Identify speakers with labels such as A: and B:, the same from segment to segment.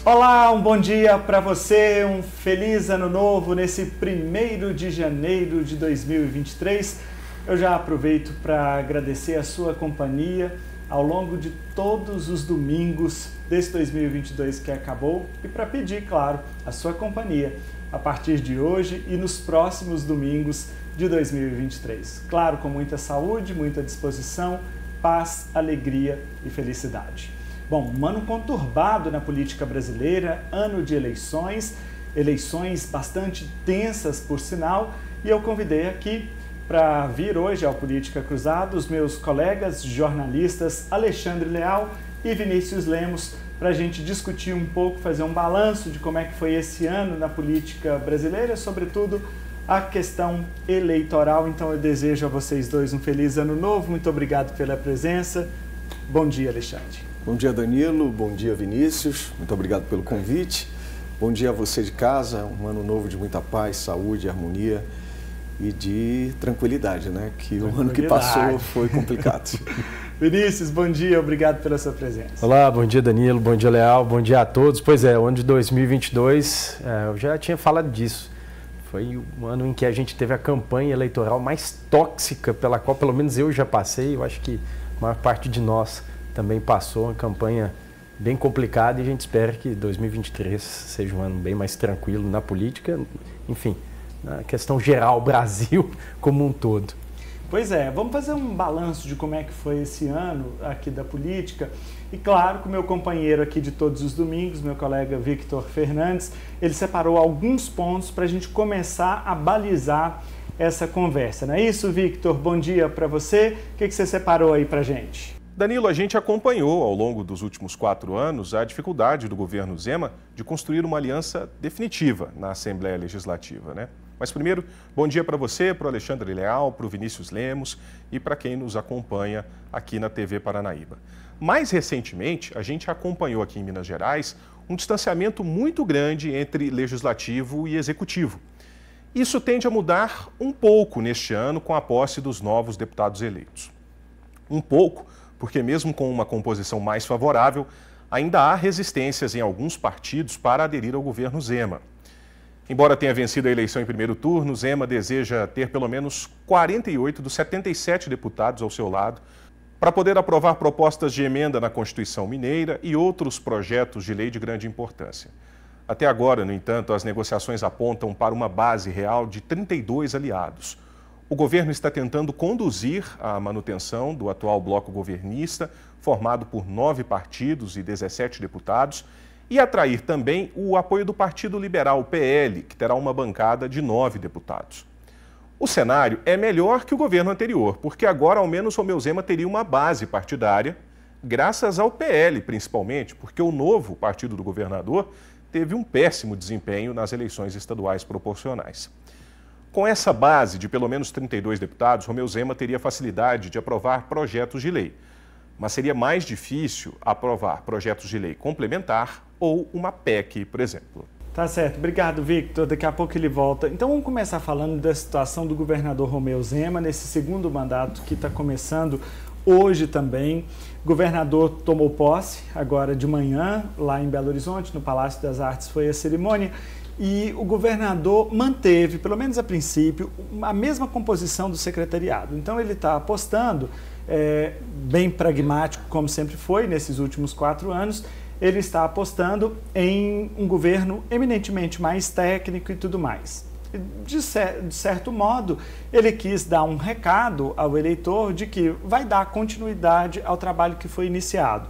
A: Olá, um bom dia para você, um feliz ano novo nesse 1º de janeiro de 2023. Eu já aproveito para agradecer a sua companhia ao longo de todos os domingos desse 2022 que acabou e para pedir, claro, a sua companhia a partir de hoje e nos próximos domingos de 2023. Claro, com muita saúde, muita disposição, paz, alegria e felicidade. Bom, um ano conturbado na política brasileira, ano de eleições bastante tensas por sinal, e eu convidei aqui para vir hoje ao Política Cruzada os meus colegas jornalistas Alexandre Leal e Vinícius Lemos para a gente discutir um pouco, fazer um balanço de como é que foi esse ano na política brasileira, sobretudo a questão eleitoral. Então eu desejo a vocês dois um feliz ano novo, muito obrigado pela presença. Bom dia, Alexandre.
B: Bom dia, Danilo. Bom dia, Vinícius. Muito obrigado pelo convite. Bom dia a você de casa. Um ano novo de muita paz, saúde, harmonia e de tranquilidade, né? Que o ano que passou foi complicado.
A: Vinícius, bom dia. Obrigado pela sua presença.
C: Olá, bom dia, Danilo. Bom dia, Leal. Bom dia a todos. Pois é, o ano de 2022, eu já tinha falado disso. Foi um ano em que a gente teve a campanha eleitoral mais tóxica pela qual, pelo menos eu já passei. Eu acho que a maior parte de nós também passou, uma campanha bem complicada, e a gente espera que 2023 seja um ano bem mais tranquilo na política, enfim, na questão geral, Brasil como um todo.
A: Pois é, vamos fazer um balanço de como é que foi esse ano aqui da política. E claro, com o meu companheiro aqui de todos os domingos, meu colega Victor Fernandes, ele separou alguns pontos para a gente começar a balizar essa conversa. Não é isso, Victor? Bom dia para você. O que você separou aí para a gente?
D: Danilo, a gente acompanhou ao longo dos últimos 4 anos a dificuldade do governo Zema de construir uma aliança definitiva na Assembleia Legislativa, né? Mas primeiro, bom dia para você, para o Alexandre Leal, para o Vinícius Lemos e para quem nos acompanha aqui na TV Paranaíba. Mais recentemente, a gente acompanhou aqui em Minas Gerais um distanciamento muito grande entre legislativo e executivo. Isso tende a mudar um pouco neste ano com a posse dos novos deputados eleitos. Um pouco, porque mesmo com uma composição mais favorável, ainda há resistências em alguns partidos para aderir ao governo Zema. Embora tenha vencido a eleição em primeiro turno, Zema deseja ter pelo menos 48 dos 77 deputados ao seu lado para poder aprovar propostas de emenda na Constituição Mineira e outros projetos de lei de grande importância. Até agora, no entanto, as negociações apontam para uma base real de 32 aliados. O governo está tentando conduzir a manutenção do atual bloco governista, formado por 9 partidos e 17 deputados, e atrair também o apoio do Partido Liberal, PL, que terá uma bancada de 9 deputados. O cenário é melhor que o governo anterior, porque agora ao menos Romeu Zema teria uma base partidária, graças ao PL principalmente, porque o novo partido do governador teve um péssimo desempenho nas eleições estaduais proporcionais. Com essa base de pelo menos 32 deputados, Romeu Zema teria facilidade de aprovar projetos de lei. Mas seria mais difícil aprovar projetos de lei complementar ou uma PEC, por exemplo.
A: Tá certo. Obrigado, Victor. Daqui a pouco ele volta. Então vamos começar falando da situação do governador Romeu Zema nesse segundo mandato que está começando hoje também. O governador tomou posse agora de manhã, lá em Belo Horizonte, no Palácio das Artes foi a cerimônia. E o governador manteve, pelo menos a princípio, a mesma composição do secretariado. Então ele está apostando, bem pragmático, como sempre foi nesses últimos 4 anos, ele está apostando em um governo eminentemente mais técnico e tudo mais. De certo modo, ele quis dar um recado ao eleitor de que vai dar continuidade ao trabalho que foi iniciado.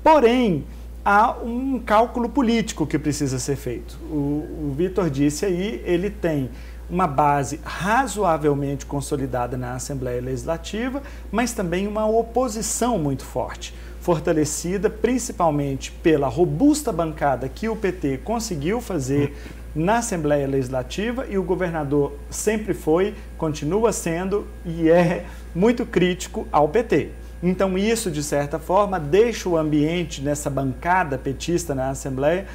A: Porém, há um cálculo político que precisa ser feito. O Vitor disse aí, ele tem uma base razoavelmente consolidada na Assembleia Legislativa, mas também uma oposição muito forte, fortalecida principalmente pela robusta bancada que o PT conseguiu fazer na Assembleia Legislativa, e o governador sempre foi, continua sendo e é muito crítico ao PT. Então isso, de certa forma, deixa o ambiente nessa bancada petista na Assembleia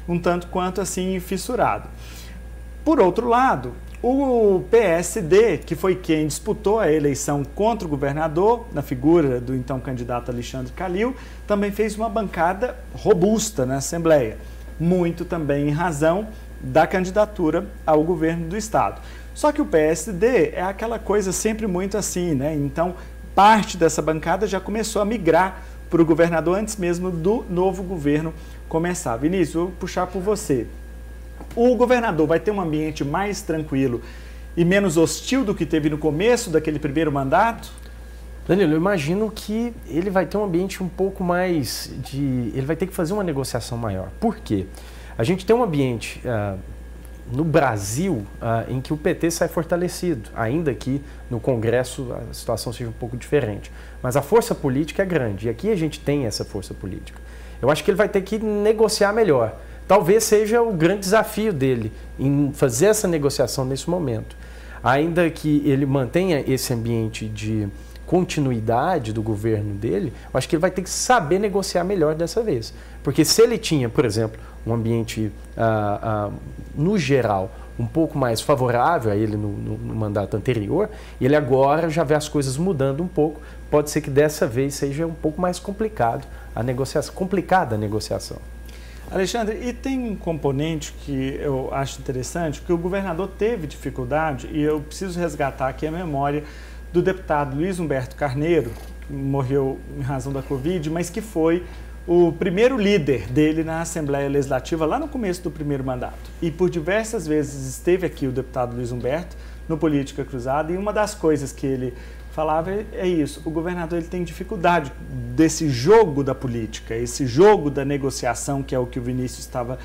A: um tanto quanto assim fissurado. Por outro lado, o PSD, que foi quem disputou a eleição contra o governador, na figura do então candidato Alexandre Calil, também fez uma bancada robusta na Assembleia. muito também em razão da candidatura ao governo do Estado. Só que o PSD é aquela coisa sempre muito assim, né? Então, parte dessa bancada já começou a migrar para o governador antes mesmo do novo governo começar. Vinícius, vou puxar por você. O governador vai ter um ambiente mais tranquilo e menos hostil do que teve no começo daquele primeiro mandato?
C: Danilo, eu imagino que ele vai ter um ambiente um pouco mais de... Ele vai ter que fazer uma negociação maior. Por quê? A gente tem um ambiente no Brasil em que o PT sai fortalecido, ainda que no Congresso a situação seja um pouco diferente. Mas a força política é grande e aqui a gente tem essa força política. Eu acho que ele vai ter que negociar melhor. Talvez seja o grande desafio dele em fazer essa negociação nesse momento. Ainda que ele mantenha esse ambiente de continuidade do governo dele, eu acho que ele vai ter que saber negociar melhor dessa vez. Porque se ele tinha, por exemplo, um ambiente, no geral, um pouco mais favorável a ele no mandato anterior, ele agora já vê as coisas mudando um pouco, pode ser que dessa vez seja um pouco mais complicada a negociação.
A: Alexandre, e tem um componente que eu acho interessante, que o governador teve dificuldade, e eu preciso resgatar aqui a memória do deputado Luiz Humberto Carneiro, que morreu em razão da Covid, mas que foi o primeiro líder dele na Assembleia Legislativa lá no começo do primeiro mandato. E por diversas vezes esteve aqui o deputado Luiz Humberto no Política Cruzada, e uma das coisas que ele falava é isso: o governador ele tem dificuldade desse jogo da política, esse jogo da negociação, que é o que o Vinícius estava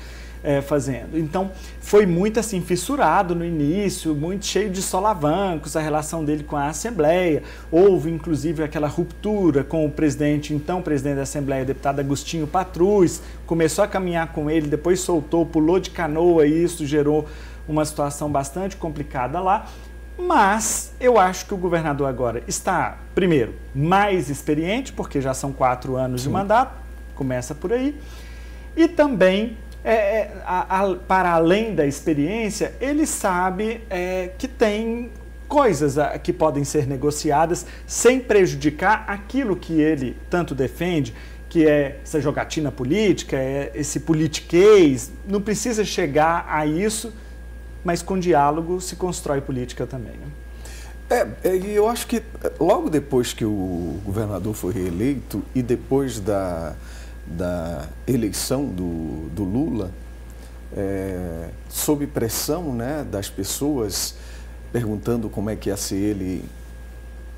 A: fazendo. Então, foi muito assim, fissurado no início, muito cheio de solavancos, a relação dele com a Assembleia. Houve, inclusive, aquela ruptura com o presidente, então presidente da Assembleia, deputado Agostinho Patrus, começou a caminhar com ele, depois soltou, pulou de canoa, e isso gerou uma situação bastante complicada lá. Mas eu acho que o governador agora está, primeiro, mais experiente, porque já são 4 anos de mandato, começa por aí, e também, para além da experiência, ele sabe que tem coisas que podem ser negociadas sem prejudicar aquilo que ele tanto defende, que é essa jogatina política, esse politiquês. Não precisa chegar a isso, mas com diálogo se constrói política também, né?
B: E eu acho que logo depois que o governador foi reeleito e depois da eleição do Lula, sob pressão, né, das pessoas perguntando como é que ia ser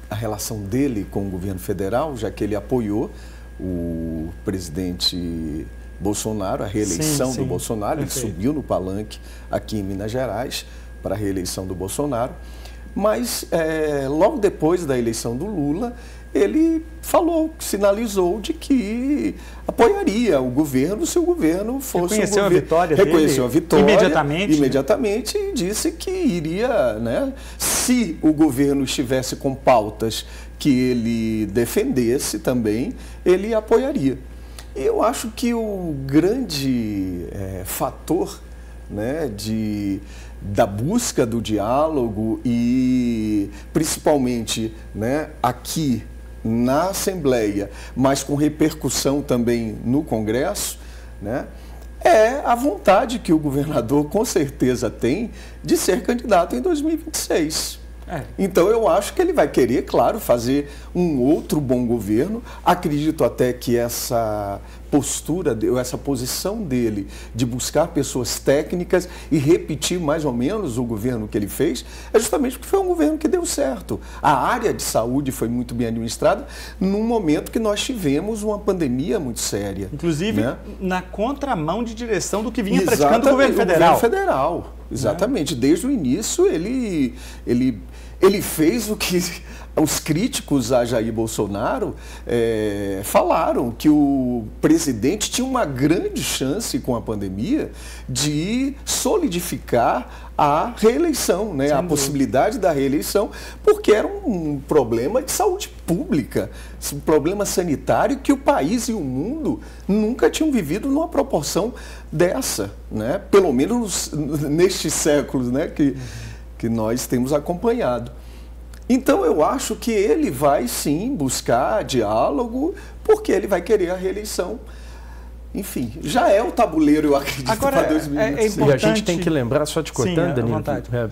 B: a relação dele com o governo federal, já que ele apoiou o presidente Bolsonaro, a reeleição do Bolsonaro. Ele subiu no palanque aqui em Minas Gerais para a reeleição do Bolsonaro, mas logo depois da eleição do Lula, ele sinalizou de que apoiaria o governo se o governo fosse
A: reconheceu a vitória
B: imediatamente, e disse que iria, né, se o governo estivesse com pautas que ele defendesse também, ele apoiaria. E eu acho que o grande fator, né, da busca do diálogo e principalmente, né, aqui na Assembleia, mas com repercussão também no Congresso, né, é a vontade que o governador com certeza tem de ser candidato em 2026. Então eu acho que ele vai querer, claro, fazer um outro bom governo. Acredito até que essa postura, essa posição dele de buscar pessoas técnicas e repetir mais ou menos o governo que ele fez, é justamente porque foi um governo que deu certo. A área de saúde foi muito bem administrada num momento que nós tivemos uma pandemia muito séria.
A: Inclusive, né, na contramão de direção do que vinha praticando o governo federal.
B: Exatamente. Desde o início, ele fez o que os críticos a Jair Bolsonaro falaram, que o presidente tinha uma grande chance com a pandemia de solidificar a reeleição, né? A possibilidade da reeleição, porque era um problema de saúde pública, um problema sanitário que o país e o mundo nunca tinham vivido numa proporção dessa, né? Pelo menos nestes séculos, né, que nós temos acompanhado. Então eu acho que ele vai sim buscar diálogo, porque ele vai querer a reeleição. enfim, já é o tabuleiro, eu acredito, para 2026.
C: E a gente tem que lembrar, só te cortando, Danilo,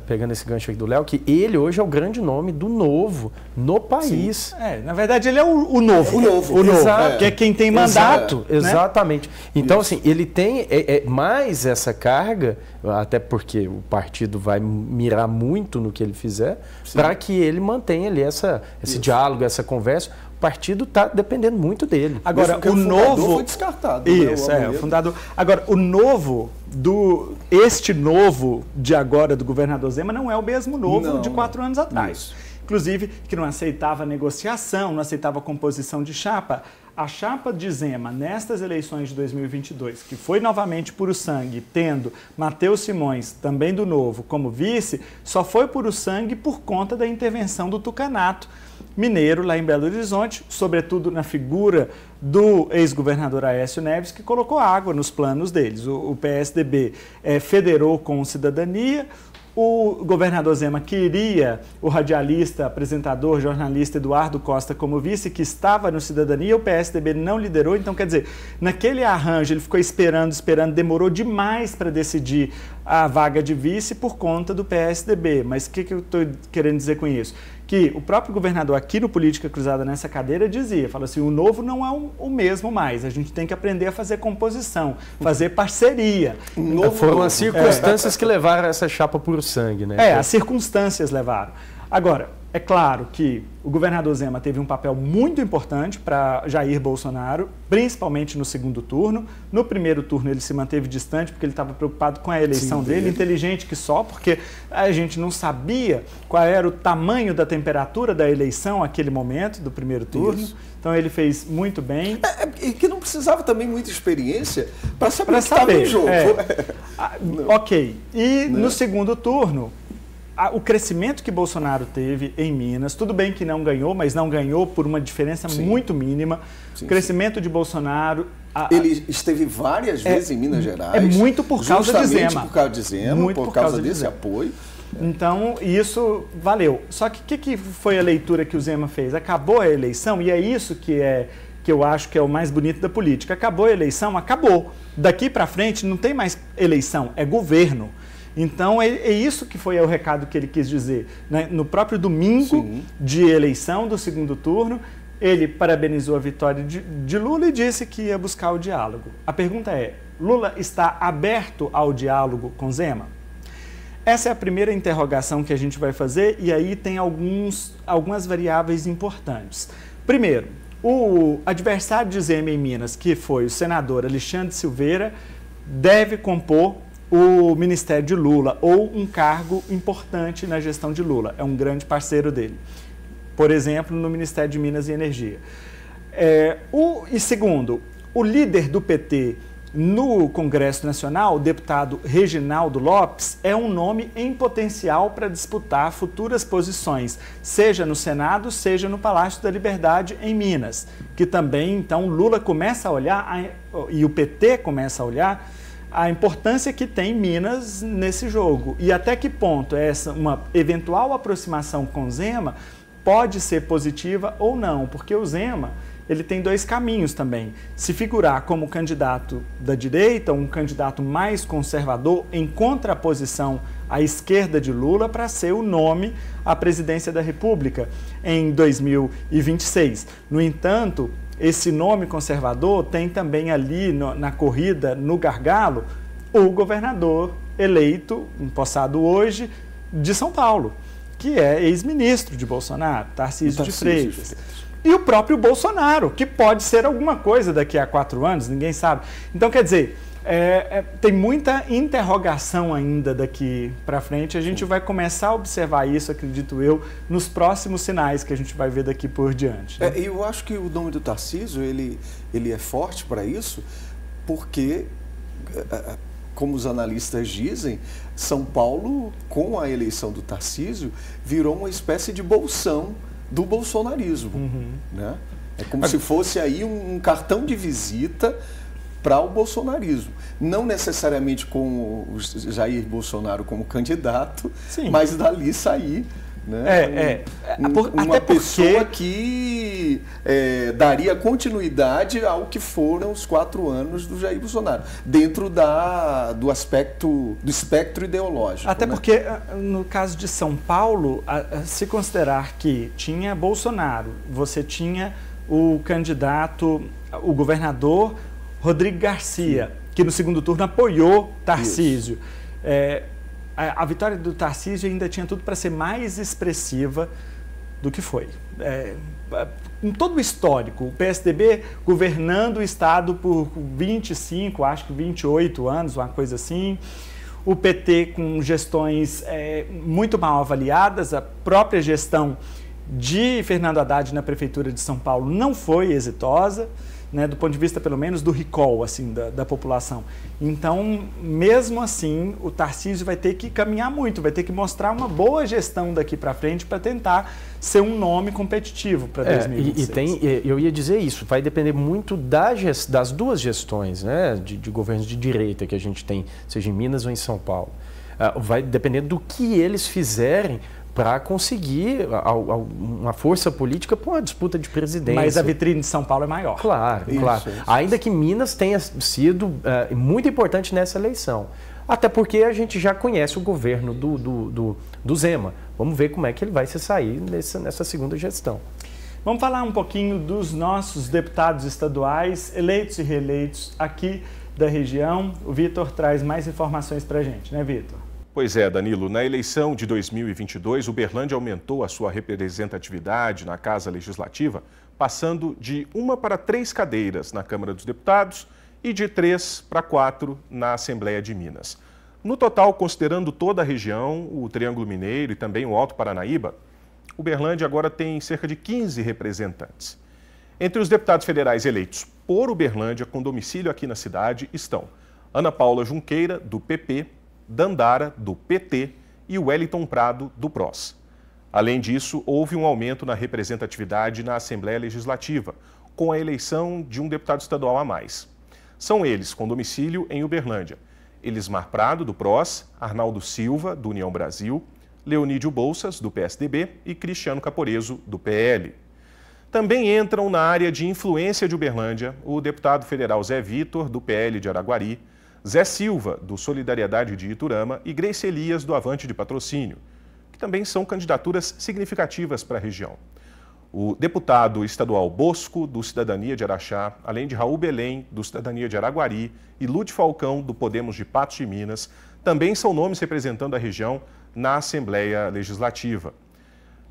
C: pegando esse gancho aqui do Léo, que ele hoje é o grande nome do Novo no país.
A: Na verdade, ele é o Novo.
B: O Novo.
C: Exato.
A: Que é quem tem mandato.
C: Né? Exatamente. Então, assim, ele tem mais essa carga, até porque o partido vai mirar muito no que ele fizer, para que ele mantenha ali esse diálogo, essa conversa. O partido está dependendo muito dele.
A: Agora, o novo
B: foi descartado.
A: Isso, o fundador. Agora, o novo este novo de agora do governador Zema não é o mesmo novo de 4 anos atrás.
B: Isso.
A: Inclusive, que não aceitava negociação, não aceitava composição de chapa. A chapa de Zema, nestas eleições de 2022, que foi novamente puro sangue, tendo Matheus Simões, também do Novo, como vice, só foi puro sangue por conta da intervenção do tucanato mineiro lá em Belo Horizonte, sobretudo na figura do ex-governador Aécio Neves, que colocou água nos planos deles. O PSDB federou com Cidadania. O governador Zema queria o radialista, apresentador, jornalista Eduardo Costa como vice, que estava no Cidadania, o PSDB não liderou. Então, quer dizer, naquele arranjo ele ficou esperando, demorou demais para decidir a vaga de vice por conta do PSDB. Mas o que eu estou querendo dizer com isso? Que o próprio governador aqui no Política Cruzada nessa cadeira fala assim, o Novo não é o mesmo mais, a gente tem que aprender a fazer composição, fazer parceria.
C: Foram as circunstâncias que levaram essa chapa puro sangue, né?
A: As circunstâncias levaram. Agora, é claro que o governador Zema teve um papel muito importante para Jair Bolsonaro, principalmente no segundo turno. No primeiro turno ele se manteve distante porque ele estava preocupado com a eleição dele, inteligente que só, porque a gente não sabia qual era o tamanho da temperatura da eleição naquele momento do primeiro turno. Isso. Então ele fez muito bem.
B: E que não precisava também muita experiência para saber o que estava em jogo.
A: Ok. E no segundo turno, o crescimento que Bolsonaro teve em Minas, tudo bem que não ganhou, mas não ganhou por uma diferença muito mínima. O crescimento de Bolsonaro...
B: Ele esteve várias vezes em Minas Gerais.
A: Muito por causa de Zema.
B: Por causa de Zema, por causa desse apoio.
A: Então, isso valeu. Só que o que foi a leitura que o Zema fez? Acabou a eleição, e é isso que eu acho que é o mais bonito da política. Acabou a eleição, acabou. Daqui para frente não tem mais eleição, é governo. Então, é isso que foi o recado que ele quis dizer. Né? No próprio domingo de eleição do segundo turno, ele parabenizou a vitória de Lula e disse que ia buscar o diálogo. A pergunta é, Lula está aberto ao diálogo com Zema? Essa é a primeira interrogação que a gente vai fazer e aí tem algumas variáveis importantes. Primeiro, o adversário de Zema em Minas, que foi o senador Alexandre Silveira, deve compor o Ministério de Lula, ou um cargo importante na gestão de Lula. É um grande parceiro dele. Por exemplo, no Ministério de Minas e Energia. E segundo, o líder do PT no Congresso Nacional, o deputado Reginaldo Lopes, é um nome em potencial para disputar futuras posições, seja no Senado, seja no Palácio da Liberdade em Minas, que também, então, Lula começa a olhar, e o PT começa a olhar, a importância que tem Minas nesse jogo e até que ponto uma eventual aproximação com Zema pode ser positiva ou não, porque o Zema ele tem 2 caminhos também, se figurar como candidato da direita, um candidato mais conservador em contraposição à esquerda de Lula para ser o nome à presidência da República em 2026. No entanto, esse nome conservador tem também ali na corrida, no gargalo, o governador eleito, empossado hoje, de São Paulo, que é ex-ministro de Bolsonaro, Tarcísio de Freitas. E o próprio Bolsonaro, que pode ser alguma coisa daqui a 4 anos, ninguém sabe. Então, quer dizer, tem muita interrogação ainda daqui para frente. A gente vai começar a observar isso, acredito eu, nos próximos sinais que a gente vai ver daqui por diante. Né?
B: Eu acho que o nome do Tarcísio, ele é forte para isso, porque, como os analistas dizem, São Paulo, com a eleição do Tarcísio, virou uma espécie de bolsão do bolsonarismo. Né? É como se fosse aí um cartão de visita para o bolsonarismo. Não necessariamente com o Jair Bolsonaro como candidato, mas dali sair né? Uma pessoa que daria continuidade ao que foram os 4 anos do Jair Bolsonaro, dentro do espectro ideológico.
A: Até porque, no caso de São Paulo, se considerar que tinha Bolsonaro, você tinha o candidato, o governador Rodrigo Garcia, que no segundo turno apoiou Tarcísio. A vitória do Tarcísio ainda tinha tudo para ser mais expressiva do que foi. Em todo o histórico, o PSDB governando o Estado por 25, acho que 28 anos, uma coisa assim. O PT com gestões muito mal avaliadas, a própria gestão de Fernando Haddad na Prefeitura de São Paulo não foi exitosa, né, do ponto de vista, pelo menos, do recall assim, da população. Então, mesmo assim, o Tarcísio vai ter que caminhar muito, vai ter que mostrar uma boa gestão daqui para frente para tentar ser um nome competitivo para 2026.
C: Eu ia dizer isso, vai depender muito das duas gestões, né, de governos de direita que a gente tem, seja em Minas ou em São Paulo. Vai depender do que eles fizerem para conseguir uma força política para uma disputa de presidência.
A: Mas a vitrine de São Paulo é maior.
C: Claro, claro. Ainda que Minas tenha sido muito importante nessa eleição. Até porque a gente já conhece o governo do Zema. Vamos ver como é que ele vai se sair nessa segunda gestão.
A: Vamos falar um pouquinho dos nossos deputados estaduais, eleitos e reeleitos aqui da região. O Vitor traz mais informações para a gente, né, Vitor?
D: Pois é, Danilo. Na eleição de 2022, Uberlândia aumentou a sua representatividade na Casa Legislativa, passando de 1 para 3 cadeiras na Câmara dos Deputados e de 3 para 4 na Assembleia de Minas. No total, considerando toda a região, o Triângulo Mineiro e também o Alto Paranaíba, Uberlândia agora tem cerca de 15 representantes. Entre os deputados federais eleitos por Uberlândia, com domicílio aqui na cidade, estão Ana Paula Junqueira, do PP, Dandara, do PT, e Wellington Prado, do PROS. Além disso, houve um aumento na representatividade na Assembleia Legislativa, com a eleição de um deputado estadual a mais. São eles, com domicílio em Uberlândia, Elismar Prado, do PROS, Arnaldo Silva, do União Brasil, Leonídio Bolsas, do PSDB, e Cristiano Caporeso, do PL. Também entram na área de influência de Uberlândia o deputado federal Zé Vitor, do PL de Araguari, Zé Silva, do Solidariedade de Iturama, e Grace Elias, do Avante de Patrocínio, que também são candidaturas significativas para a região. O deputado estadual Bosco, do Cidadania de Araxá, além de Raul Belém, do Cidadania de Araguari, e Lude Falcão, do Podemos de Patos de Minas, também são nomes representando a região na Assembleia Legislativa.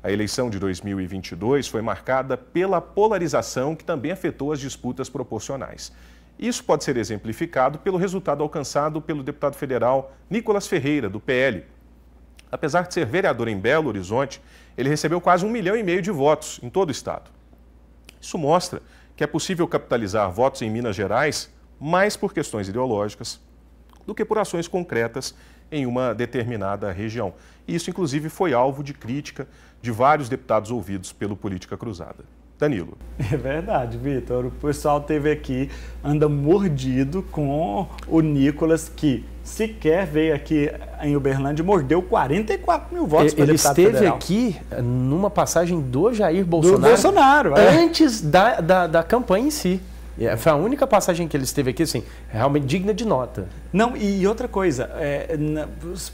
D: A eleição de 2022 foi marcada pela polarização que também afetou as disputas proporcionais. Isso pode ser exemplificado pelo resultado alcançado pelo deputado federal Nicolas Ferreira, do PL. Apesar de ser vereador em Belo Horizonte, ele recebeu quase 1,5 milhão de votos em todo o estado. Isso mostra que é possível capitalizar votos em Minas Gerais mais por questões ideológicas do que por ações concretas em uma determinada região. E isso, inclusive, foi alvo de crítica de vários deputados ouvidos pelo Política Cruzada. Danilo.
A: É verdade, Vitor. O pessoal teve aqui, anda mordido com o Nicolas, que sequer veio aqui em Uberlândia e mordeu 44 mil votos para deputado federal.
C: Ele esteve aqui numa passagem do Jair Bolsonaro, antes da campanha em si. Foi a única passagem que ele esteve aqui, assim, realmente digna de nota.
A: Não, e outra coisa,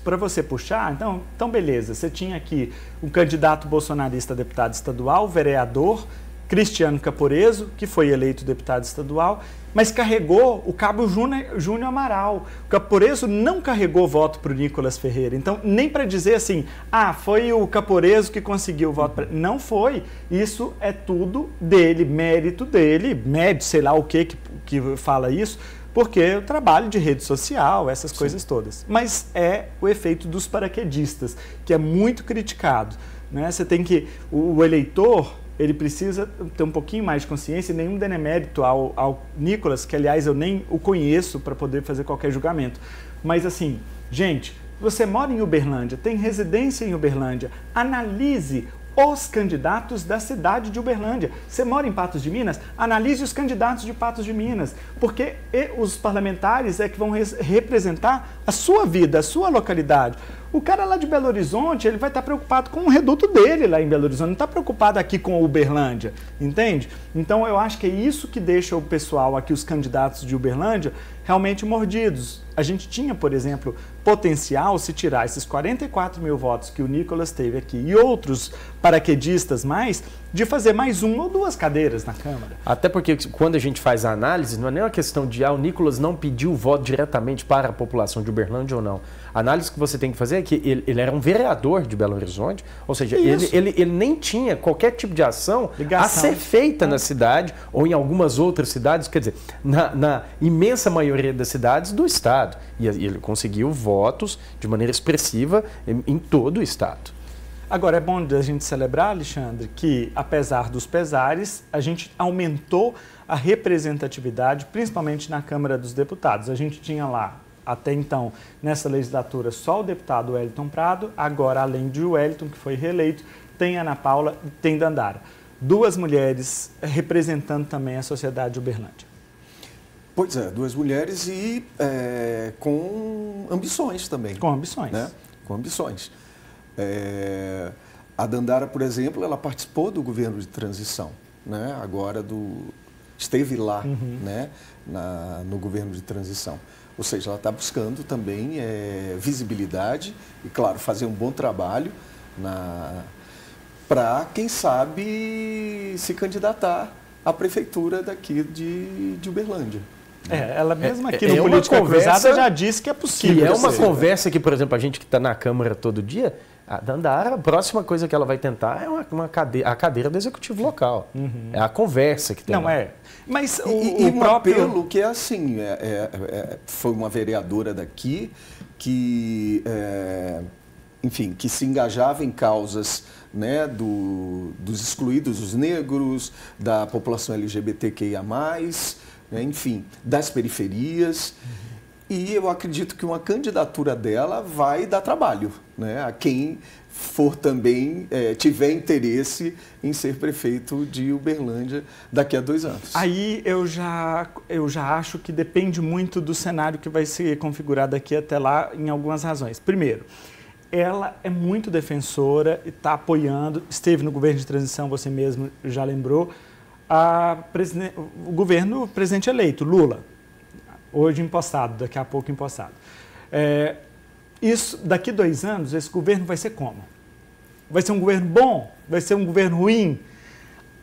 A: para você puxar, então beleza, você tinha aqui um candidato bolsonarista a deputado estadual, vereador, Cristiano Caporeso, que foi eleito deputado estadual, mas carregou o cabo Júnior Amaral. O Caporeso não carregou voto para o Nicolas Ferreira. Então, nem para dizer assim, foi o Caporeso que conseguiu o voto. Não foi. Isso é tudo dele, mérito dele, sei lá o que fala isso, porque é o trabalho de rede social, essas coisas todas. Mas é o efeito dos paraquedistas, que é muito criticado, né? Você tem que... O eleitor... ele precisa ter um pouquinho mais de consciência e nenhum demérito ao Nicolas, que, aliás, eu nem o conheço para poder fazer qualquer julgamento. Mas, assim, gente, você mora em Uberlândia, tem residência em Uberlândia, analise os candidatos da cidade de Uberlândia. Você mora em Patos de Minas? Analise os candidatos de Patos de Minas, porque os parlamentares é que vão representar a sua vida, a sua localidade. O cara lá de Belo Horizonte, ele vai estar preocupado com o reduto dele lá em Belo Horizonte, não está preocupado aqui com Uberlândia, entende? Então eu acho que é isso que deixa o pessoal aqui, os candidatos de Uberlândia, realmente mordidos. A gente tinha, por exemplo, potencial, se tirar esses 44 mil votos que o Nicolas teve aqui e outros paraquedistas mais, de fazer mais 1 ou 2 cadeiras na Câmara.
C: Até porque quando a gente faz a análise, não é nem uma questão de o Nicolas não pediu voto diretamente para a população de Uberlândia ou não. A análise que você tem que fazer é que ele era um vereador de Belo Horizonte, ou seja, ele nem tinha qualquer tipo de ação a ser feita na cidade ou em algumas outras cidades, quer dizer, na imensa maioria das cidades do estado. E ele conseguiu votos de maneira expressiva em todo o estado.
A: Agora, é bom a gente celebrar, Alexandre, que apesar dos pesares, a gente aumentou a representatividade, principalmente na Câmara dos Deputados. A gente tinha lá, até então, nessa legislatura, só o deputado Wellington Prado, agora, além de Wellington, que foi reeleito, tem Ana Paula e tem Dandara. 2 mulheres representando também a sociedade de Uberlândia.
B: Pois é, 2 mulheres e com ambições também.
A: Com ambições.
B: Né? Com ambições. A Dandara, por exemplo, ela participou do governo de transição, né? Agora esteve lá, né? No governo de transição. Ou seja, ela está buscando também visibilidade e, claro, fazer um bom trabalho para, quem sabe, se candidatar à prefeitura daqui de Uberlândia.
A: Ela mesma aqui no Política Cruzada já disse que é possível.
C: E é uma conversa que, por exemplo, a gente que está na Câmara todo dia, a Dandara, a próxima coisa que ela vai tentar é a cadeira do Executivo Local. É a conversa que tem.
A: Não, Mas
B: o próprio apelo que é assim, foi uma vereadora daqui que, enfim, que se engajava em causas, né, dos excluídos, os negros, da população LGBTQIA+, né, enfim, das periferias. E eu acredito que uma candidatura dela vai dar trabalho, né, a quem for também, tiver interesse em ser prefeito de Uberlândia daqui a 2 anos.
A: Aí eu já acho que depende muito do cenário que vai ser configurado aqui até lá, em algumas razões. Primeiro, ela é muito defensora e está apoiando, esteve no governo de transição, você mesmo já lembrou, o governo presidente eleito, Lula. Hoje empossado, daqui a pouco empossado. Daqui 2 anos, esse governo vai ser como? Vai ser um governo bom? Vai ser um governo ruim?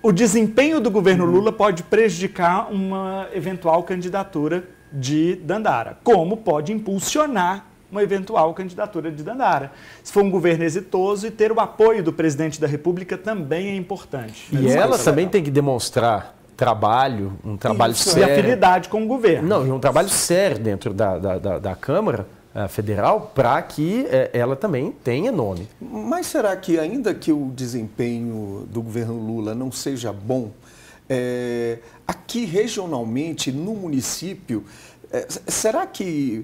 A: O desempenho do governo Lula pode prejudicar uma eventual candidatura de Dandara, como pode impulsionar uma eventual candidatura de Dandara. Se for um governo exitoso, e ter o apoio do presidente da República também é importante.
C: E ela também tem que demonstrar um trabalho sério.
A: E afinidade com o governo.
C: Não, e um trabalho sério dentro da Câmara Federal para que ela também tenha nome.
B: Mas será que, ainda que o desempenho do governo Lula não seja bom, aqui regionalmente, no município, será que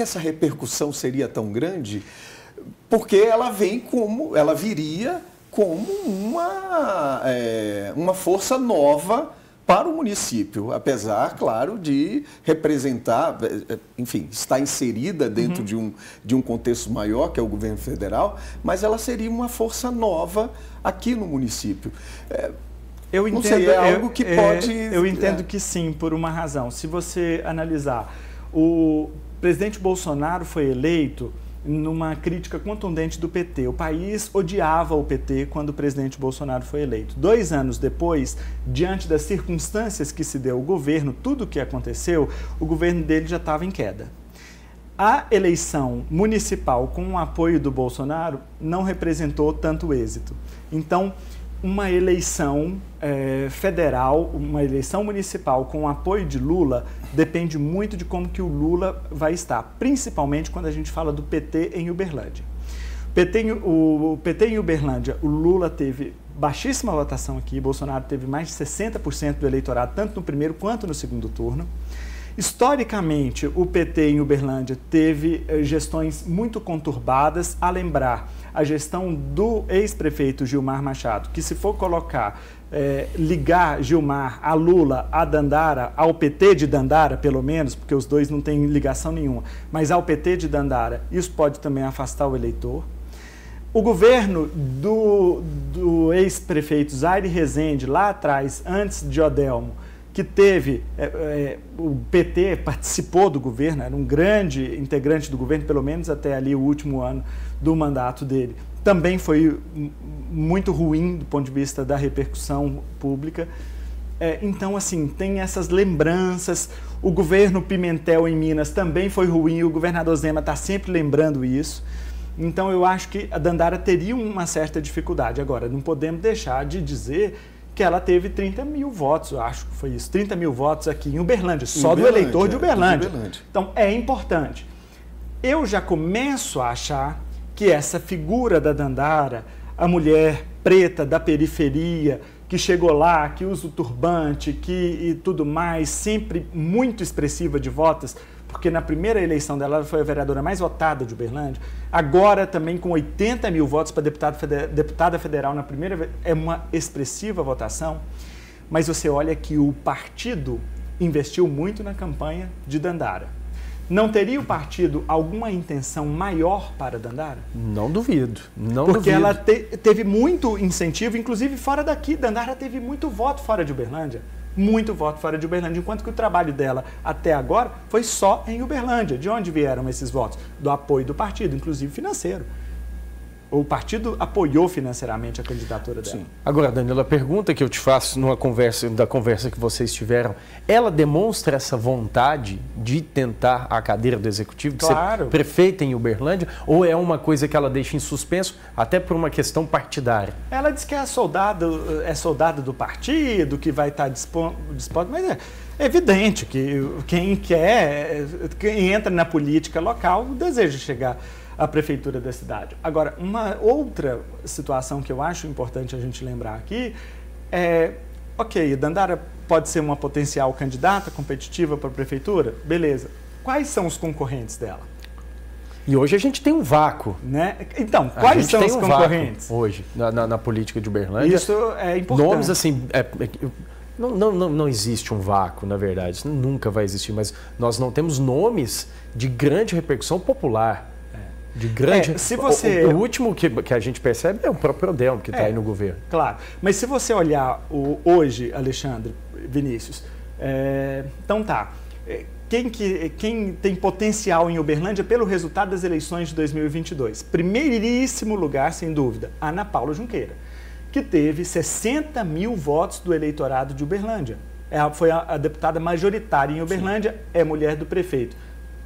B: essa repercussão seria tão grande? Porque ela viria como uma força nova para o município, apesar, claro, de representar, enfim, estar inserida dentro de um contexto maior, que é o governo federal, mas ela seria uma força nova aqui no município.
A: Eu entendo,
B: não sei, é algo que pode...
A: Eu entendo que sim, por uma razão. Se você analisar, o presidente Bolsonaro foi eleito numa crítica contundente do PT. O país odiava o PT quando o presidente Bolsonaro foi eleito. 2 anos depois, diante das circunstâncias que se deu o governo, tudo o que aconteceu, o governo dele já estava em queda. A eleição municipal com o apoio do Bolsonaro não representou tanto êxito. Então, uma eleição federal, uma eleição municipal com o apoio de Lula depende muito de como que o Lula vai estar, principalmente quando a gente fala do PT em Uberlândia. O PT em Uberlândia, o Lula teve baixíssima votação aqui, Bolsonaro teve mais de 60% do eleitorado, tanto no primeiro quanto no segundo turno. Historicamente, o PT em Uberlândia teve gestões muito conturbadas, a lembrar a gestão do ex-prefeito Gilmar Machado, que se for colocar, ligar Gilmar a Lula, a Dandara, ao PT de Dandara, pelo menos, porque os dois não têm ligação nenhuma, mas ao PT de Dandara, isso pode também afastar o eleitor. O governo do ex-prefeito Zaire Rezende, lá atrás, antes de Odelmo, que teve, o PT participou do governo, era um grande integrante do governo, pelo menos até ali o último ano do mandato dele, também foi muito ruim do ponto de vista da repercussão pública. Então, assim, tem essas lembranças. O governo Pimentel em Minas também foi ruim, o governador Zema está sempre lembrando isso. Então, eu acho que a Dandara teria uma certa dificuldade. Agora, não podemos deixar de dizer que ela teve 30 mil votos, eu acho que foi isso, 30 mil votos aqui em Uberlândia, só do eleitor de Uberlândia. Então, é importante. Eu já começo a achar que essa figura da Dandara, a mulher preta da periferia, que chegou lá, que usa o turbante, e tudo mais, sempre muito expressiva de votos, porque na primeira eleição dela ela foi a vereadora mais votada de Uberlândia, agora também com 80 mil votos para deputada federal na primeira vez, é uma expressiva votação, mas você olha que o partido investiu muito na campanha de Dandara. Não teria o partido alguma intenção maior para Dandara?
C: Não duvido, não
A: porque
C: duvido.
A: Ela teve muito incentivo, inclusive fora daqui. Dandara teve muito voto fora de Uberlândia. Muito voto fora de Uberlândia, enquanto que o trabalho dela até agora foi só em Uberlândia. De onde vieram esses votos? Do apoio do partido, inclusive financeiro. O partido apoiou financeiramente a candidatura dela.
C: Sim. Agora, Danilo, a pergunta que eu te faço da conversa que vocês tiveram, ela demonstra essa vontade de tentar a cadeira do Executivo, de ser prefeita em Uberlândia, ou é uma coisa que ela deixa em suspenso, até por uma questão partidária?
A: Ela diz que é soldado do partido, que vai estar disposto, mas é evidente que quem entra na política local deseja chegar a prefeitura da cidade. Agora, uma outra situação que eu acho importante a gente lembrar aqui ok, Dandara pode ser uma potencial candidata competitiva para a prefeitura, beleza. Quais são os concorrentes dela?
C: E hoje a gente tem um vácuo.
A: Né? Então, quais são os concorrentes?
C: Hoje, na política de Uberlândia.
A: Isso é importante.
C: Nomes assim... Não existe um vácuo, na verdade. Isso nunca vai existir, mas nós não temos nomes de grande repercussão popular. De grande...
A: se você...
C: o último que a gente percebe é o próprio Odelmo, que está aí no governo.
A: Claro, mas se você olhar hoje, Alexandre, Vinícius, então quem tem potencial em Uberlândia pelo resultado das eleições de 2022? Primeiríssimo lugar, sem dúvida, Ana Paula Junqueira, que teve 60 mil votos do eleitorado de Uberlândia. Foi a deputada majoritária em Uberlândia, sim, é mulher do prefeito.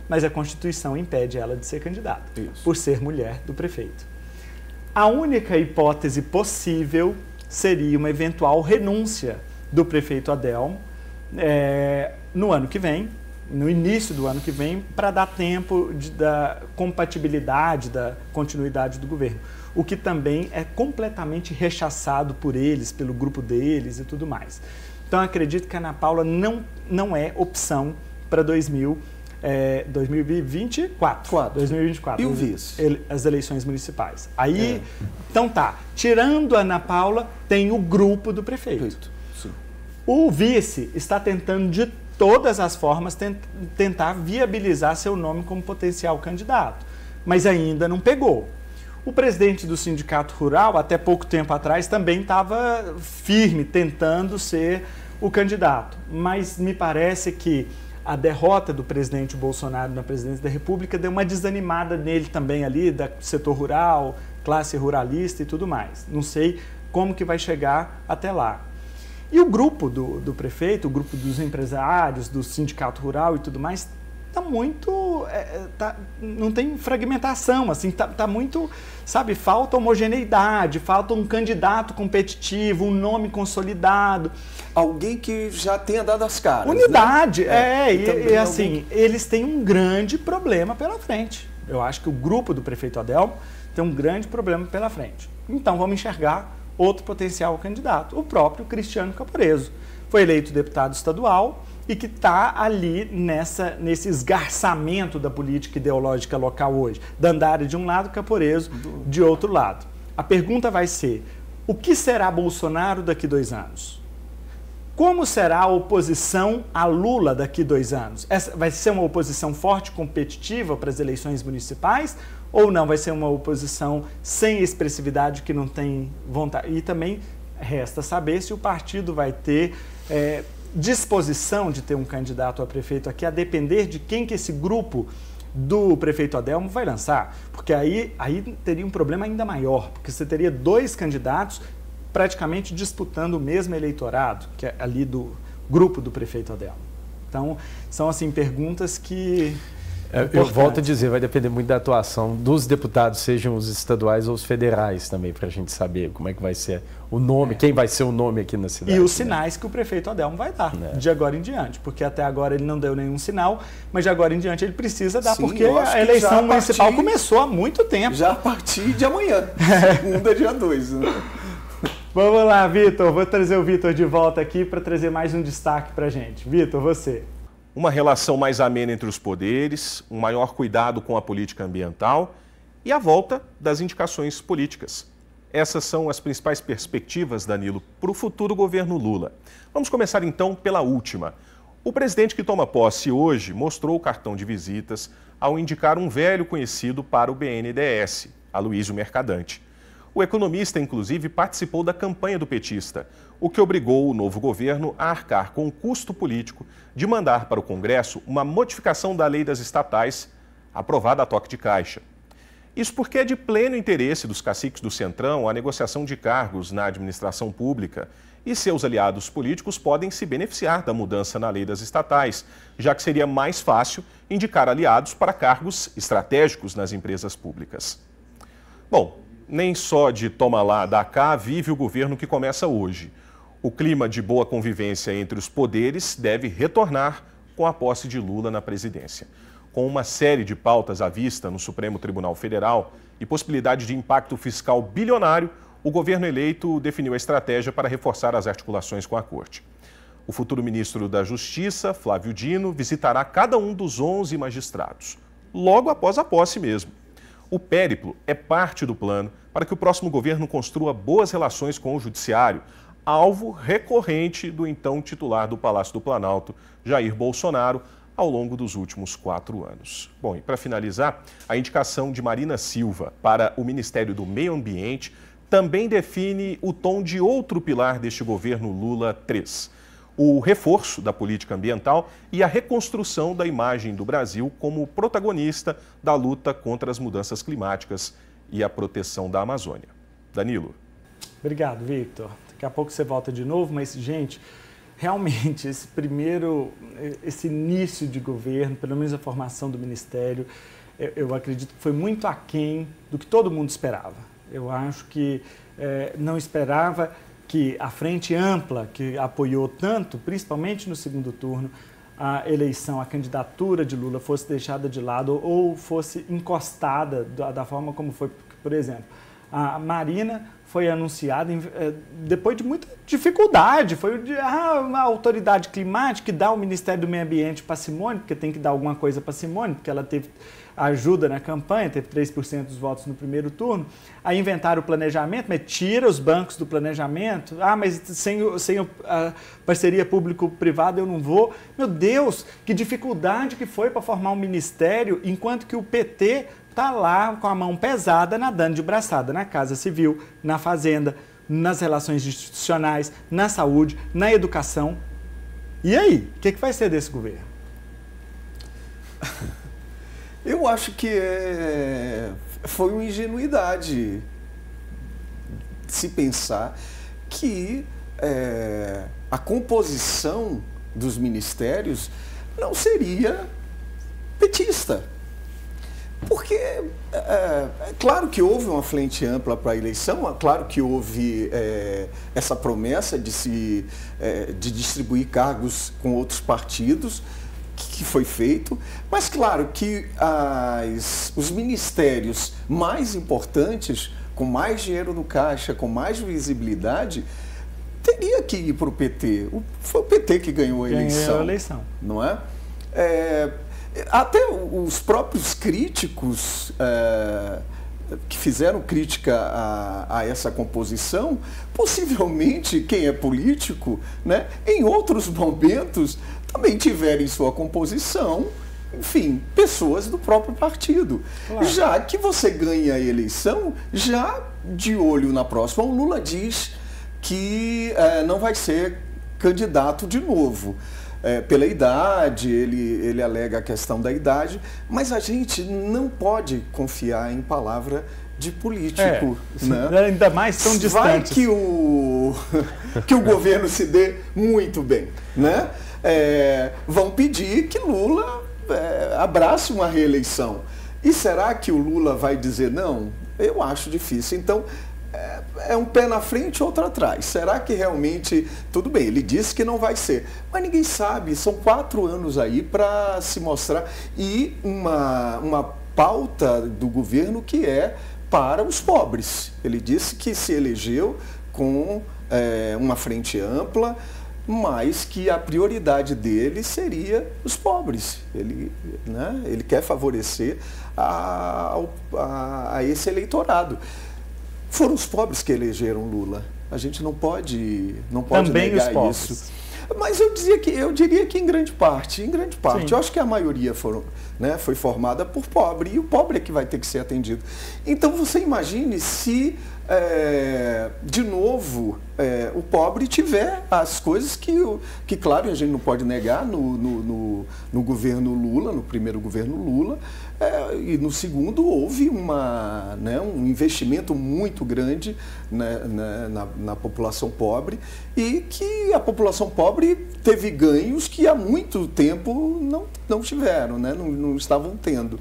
A: Mas a Constituição impede ela de ser candidata, por ser mulher do prefeito. A única hipótese possível seria uma eventual renúncia do prefeito Odelmo no ano que vem, no início do ano que vem, para dar tempo da compatibilidade, da continuidade do governo. O que também é completamente rechaçado por eles, pelo grupo deles e tudo mais. Então, acredito que a Ana Paula não é opção para 2024. 2024.
B: E o vice?
A: As eleições municipais. Aí, então tirando a Ana Paula, tem o grupo do prefeito.
B: Sim.
A: O vice está tentando de todas as formas tentar viabilizar seu nome como potencial candidato, mas ainda não pegou. O presidente do Sindicato Rural, até pouco tempo atrás, também estava firme, tentando ser o candidato, mas me parece que a derrota do presidente Bolsonaro na presidência da República deu uma desanimada nele também ali, do setor rural, classe ruralista e tudo mais. Não sei como que vai chegar até lá. E o grupo do prefeito, o grupo dos empresários, do sindicato rural e tudo mais, está muito... não tem fragmentação, assim, tá muito, sabe, falta homogeneidade, falta um candidato competitivo, um nome consolidado.
B: Alguém que já tenha dado as caras.
A: Unidade,
B: né?
A: E assim, eles têm um grande problema pela frente. Eu acho que o grupo do prefeito Odelmo tem um grande problema pela frente. Então, vamos enxergar outro potencial candidato, o próprio Cristiano Caporeso. Foi eleito deputado estadual, e que está ali nesse esgarçamento da política ideológica local hoje. Dandara de um lado, Caporeso de outro lado. A pergunta vai ser, o que será Bolsonaro daqui 2 anos? Como será a oposição a Lula daqui 2 anos? Vai ser uma oposição forte, competitiva para as eleições municipais? Ou não? Vai ser uma oposição sem expressividade, que não tem vontade? E também resta saber se o partido vai ter disposição de ter um candidato a prefeito aqui, a depender de quem que esse grupo do prefeito Adelmo vai lançar. Porque aí teria um problema ainda maior, porque você teria 2 candidatos praticamente disputando o mesmo eleitorado, que é ali do grupo do prefeito Adelmo. Então, são assim perguntas que...
C: Eu volto a dizer, vai depender muito da atuação dos deputados, sejam os estaduais ou os federais também, para a gente saber como é que vai ser o nome, quem vai ser o nome aqui na cidade.
A: E os sinais que o prefeito Adelmo vai dar, de agora em diante, porque até agora ele não deu nenhum sinal, mas de agora em diante ele precisa dar, porque a eleição municipal começou há muito tempo.
B: Já a partir de amanhã, segunda, dia 2, né?
A: Vamos lá, Vitor. Vou trazer o Vitor de volta aqui para trazer mais um destaque para a gente. Vitor, você.
D: Uma relação mais amena entre os poderes, um maior cuidado com a política ambiental e a volta das indicações políticas. Essas são as principais perspectivas, Danilo, para o futuro governo Lula. Vamos começar então pela última. O presidente que toma posse hoje mostrou o cartão de visitas ao indicar um velho conhecido para o BNDES, Aloysio Mercadante. O economista, inclusive, participou da campanha do petista, o que obrigou o novo governo a arcar com o custo político de mandar para o Congresso uma modificação da lei das estatais, aprovada a toque de caixa. Isso porque é de pleno interesse dos caciques do Centrão a negociação de cargos na administração pública e seus aliados políticos podem se beneficiar da mudança na lei das estatais, já que seria mais fácil indicar aliados para cargos estratégicos nas empresas públicas. Bom, nem só de toma lá, dá cá vive o governo que começa hoje. O clima de boa convivência entre os poderes deve retornar com a posse de Lula na presidência. Com uma série de pautas à vista no Supremo Tribunal Federal e possibilidade de impacto fiscal bilionário, o governo eleito definiu a estratégia para reforçar as articulações com a Corte. O futuro ministro da Justiça, Flávio Dino, visitará cada um dos 11 magistrados, logo após a posse mesmo. O périplo é parte do plano para que o próximo governo construa boas relações com o Judiciário, alvo recorrente do então titular do Palácio do Planalto, Jair Bolsonaro, ao longo dos últimos 4 anos. Bom, e para finalizar, a indicação de Marina Silva para o Ministério do Meio Ambiente também define o tom de outro pilar deste governo Lula III. O reforço da política ambiental e a reconstrução da imagem do Brasil como protagonista da luta contra as mudanças climáticas e a proteção da Amazônia. Danilo.
A: Obrigado, Victor. Daqui a pouco você volta de novo, mas, gente, realmente, esse início de governo, pelo menos a formação do Ministério, eu acredito que foi muito aquém do que todo mundo esperava. Eu acho que não esperava que a frente ampla, que apoiou tanto, principalmente no segundo turno, a eleição, a candidatura de Lula fosse deixada de lado ou fosse encostada da forma como foi. Por exemplo, a Marina foi anunciada depois de muita dificuldade. Foi uma autoridade climática que dá o Ministério do Meio Ambiente para Simone, porque tem que dar alguma coisa para Simone, porque ela teve ajuda na campanha, teve 3% dos votos no primeiro turno. Aí inventaram o planejamento, mas tira os bancos do planejamento. Mas sem a parceria público-privada eu não vou. Meu Deus, que dificuldade que foi para formar um ministério, enquanto que o PT está lá com a mão pesada, nadando de braçada na Casa Civil, na Fazenda, nas relações institucionais, na saúde, na educação. E aí, o que vai ser desse governo?
B: Eu acho que foi uma ingenuidade se pensar que a composição dos ministérios não seria petista. Porque é claro que houve uma frente ampla para a eleição, é claro que houve essa promessa de distribuir cargos com outros partidos, que foi feito, mas claro que os ministérios mais importantes, com mais dinheiro no caixa, com mais visibilidade, teria que ir para o PT. Foi o PT que ganhou a eleição. Não é? Até os próprios críticos que fizeram crítica a essa composição, possivelmente quem é político, né, em outros momentos também tiveram em sua composição, enfim, pessoas do próprio partido. Claro. Já que você ganha a eleição, já de olho na próxima, o Lula diz que não vai ser candidato de novo. Pela idade, ele alega a questão da idade, mas a gente não pode confiar em palavra de político. Né?
A: Ainda mais tão distantes.
B: Vai que o governo se dê muito bem. Né? Vão pedir que Lula abrace uma reeleição. E será que o Lula vai dizer não? Eu acho difícil. Então, é um pé na frente e outro atrás. Será que realmente... Tudo bem, ele disse que não vai ser. Mas ninguém sabe. São 4 anos aí para se mostrar. E uma pauta do governo que é para os pobres. Ele disse que se elegeu com uma frente ampla, mas que a prioridade dele seria os pobres. Ele quer favorecer a esse eleitorado. Foram os pobres que elegeram Lula. A gente não pode
A: também
B: negar isso. Mas eu diria que em grande parte. Sim. Eu acho que a maioria foi formada por pobre, e o pobre é que vai ter que ser atendido. Então você imagine se, de novo, o pobre tiver as coisas que, claro, a gente não pode negar no governo Lula, no primeiro governo Lula, e no segundo houve um investimento muito grande na população pobre, e que a população pobre teve ganhos que há muito tempo não tiveram, né? Não estavam tendo.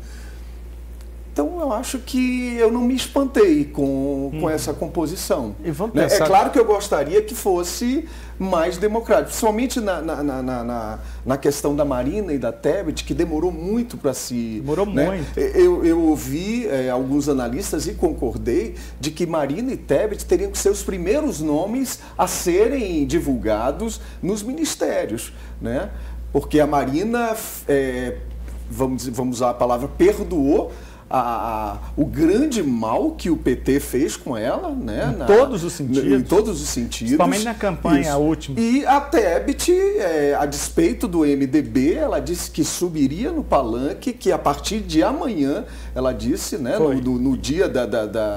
B: Então, eu acho que eu não me espantei com essa composição.
C: E vamos pensar...
B: É claro que eu gostaria que fosse mais democrático, principalmente na questão da Marina e da Tebet, que demorou muito para se...
A: Demorou muito.
B: Eu ouvi alguns analistas e concordei de que Marina e Tebet teriam que ser os primeiros nomes a serem divulgados nos ministérios, né? Porque a Marina, vamos usar a palavra, perdoou o grande mal que o PT fez com ela, né?
A: Em todos os sentidos.
B: Em todos os sentidos.
A: Principalmente na campanha última.
B: E a Tebet, a despeito do MDB, ela disse que subiria no palanque, que a partir de amanhã, ela disse, né? No dia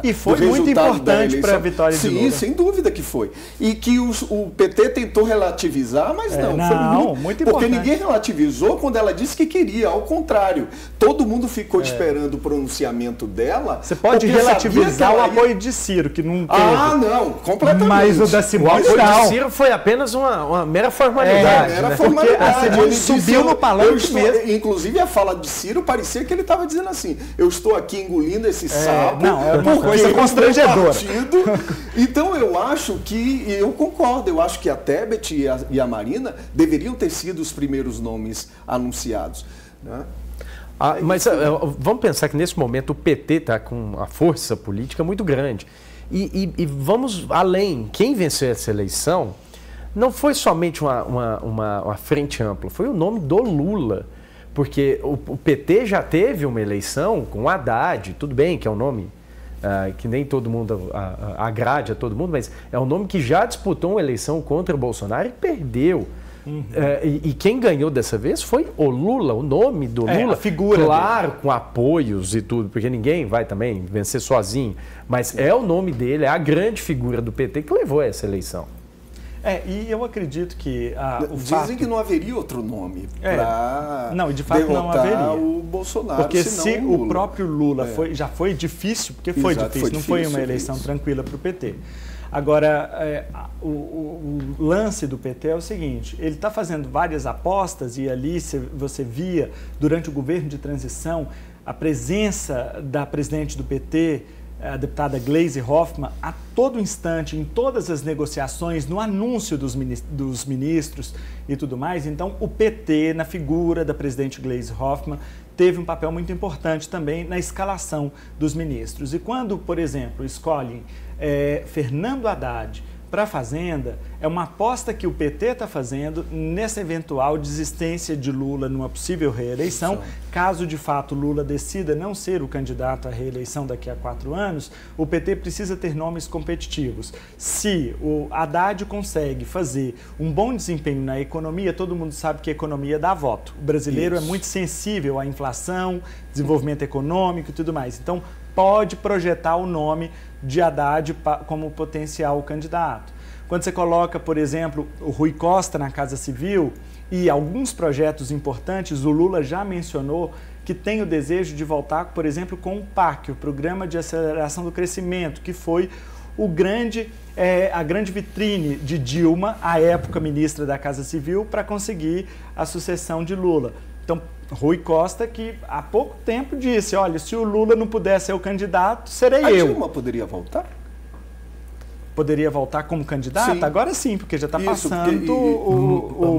A: e foi muito importante para a vitória de Lula.
B: Sim, sem dúvida que foi. E que o PT tentou relativizar, mas foi
A: muito importante.
B: Porque ninguém relativizou quando ela disse que queria, ao contrário. Todo mundo ficou esperando o pronunciamento dela.
A: Você pode relativizar o apoio de Ciro, que não teve.
B: Não, completamente.
A: Mas o da Simone
C: o apoio de Ciro foi apenas uma mera formalidade.
B: Mera formalidade.
A: Porque a Simone subiu no palanque mesmo.
B: Inclusive, a fala de Ciro parecia que ele estava dizendo assim, eu estou aqui engolindo esse sapo.
A: É uma coisa constrangedora.
B: Então, eu acho que, eu concordo, eu acho que a Tebet e a Marina deveriam ter sido os primeiros nomes anunciados, né?
C: Mas vamos pensar que nesse momento o PT está com uma força política muito grande. E vamos além. Quem venceu essa eleição não foi somente uma frente ampla, foi o nome do Lula. Porque o PT já teve uma eleição com o Haddad, tudo bem que é um nome que nem todo mundo agrade a todo mundo, mas é um nome que já disputou uma eleição contra o Bolsonaro e perdeu. E quem ganhou dessa vez foi o Lula, o nome do Lula.
A: A figura
C: claro,
A: dele.
C: Com apoios e tudo, porque ninguém vai também vencer sozinho. Mas é o nome dele, é a grande figura do PT que levou a essa eleição.
A: E eu acredito que
B: dizem que não haveria outro nome para
A: derrotar
B: o Bolsonaro.
A: Porque se o próprio Lula já foi difícil, porque foi difícil, não foi uma eleição tranquila para o PT. Agora, o lance do PT é o seguinte, ele está fazendo várias apostas e ali você via, durante o governo de transição, a presença da presidente do PT, a deputada Gleisi Hoffmann, a todo instante, em todas as negociações, no anúncio dos ministros e tudo mais. Então, o PT, na figura da presidente Gleisi Hoffmann, teve um papel muito importante também na escalação dos ministros. E quando, por exemplo, escolhem Fernando Haddad para a Fazenda é uma aposta que o PT está fazendo nessa eventual desistência de Lula numa possível reeleição. Caso de fato Lula decida não ser o candidato à reeleição daqui a 4 anos, o PT precisa ter nomes competitivos. Se o Haddad consegue fazer um bom desempenho na economia, todo mundo sabe que a economia dá voto. O brasileiro é muito sensível à inflação, desenvolvimento econômico e tudo mais. Então, pode projetar o nome de Haddad como potencial candidato. Quando você coloca, por exemplo, o Rui Costa na Casa Civil e alguns projetos importantes, o Lula já mencionou que tem o desejo de voltar, por exemplo, com o PAC, o Programa de Aceleração do Crescimento, que foi a grande vitrine de Dilma, à época ministra da Casa Civil, para conseguir a sucessão de Lula. Então, Rui Costa, que há pouco tempo disse, olha, se o Lula não puder ser o candidato, serei eu.
B: A Dilma poderia voltar?
A: Poderia voltar como candidata? Sim. Agora sim, porque já está passando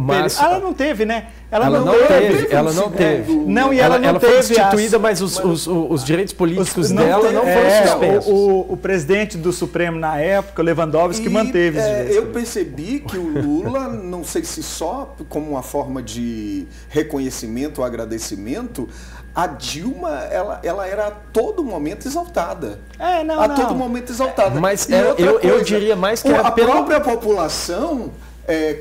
C: mas
A: ela não teve, né?
C: Ela não teve. Ela não teve.
A: Não, e ela não
C: foi
A: teve
C: destituída, mas os direitos políticos dela não foram suspensos.
A: O presidente do Supremo na época, Lewandowski, manteve os direitos.
B: Eu percebi que o Lula, não sei se só como uma forma de reconhecimento ou agradecimento, a Dilma, ela era a todo momento exaltada. Todo momento exaltada.
C: Mas eu diria mais que
B: a própria população,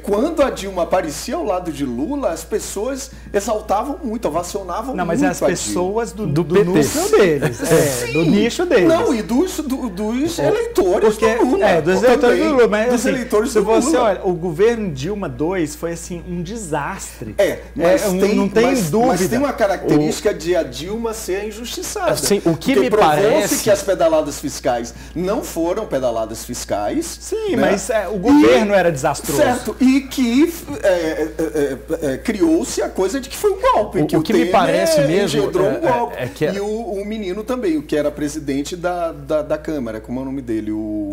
B: quando a Dilma aparecia ao lado de Lula, as pessoas exaltavam muito, ovacionavam muito.
A: Não, mas as pessoas do núcleo deles, do nicho deles.
B: Não, e dos eleitores do Lula.
A: Dos eleitores do Lula. Mas,
B: dos
A: assim,
B: eleitores
A: se
B: do
A: você
B: Lula.
A: olha, o governo Dilma II foi assim um desastre.
B: Mas dúvida. Mas tem uma característica de a Dilma ser injustiçada.
C: Sim, o que me
B: provou-se
C: parece
B: que as pedaladas fiscais não foram pedaladas fiscais.
A: Sim, né? Mas o governo era desastroso.
B: Certo, e que criou-se a coisa de que foi um golpe.
C: O que me parece mesmo
B: engendrou um golpe. E o menino também, o que era presidente da Câmara, como é o nome dele?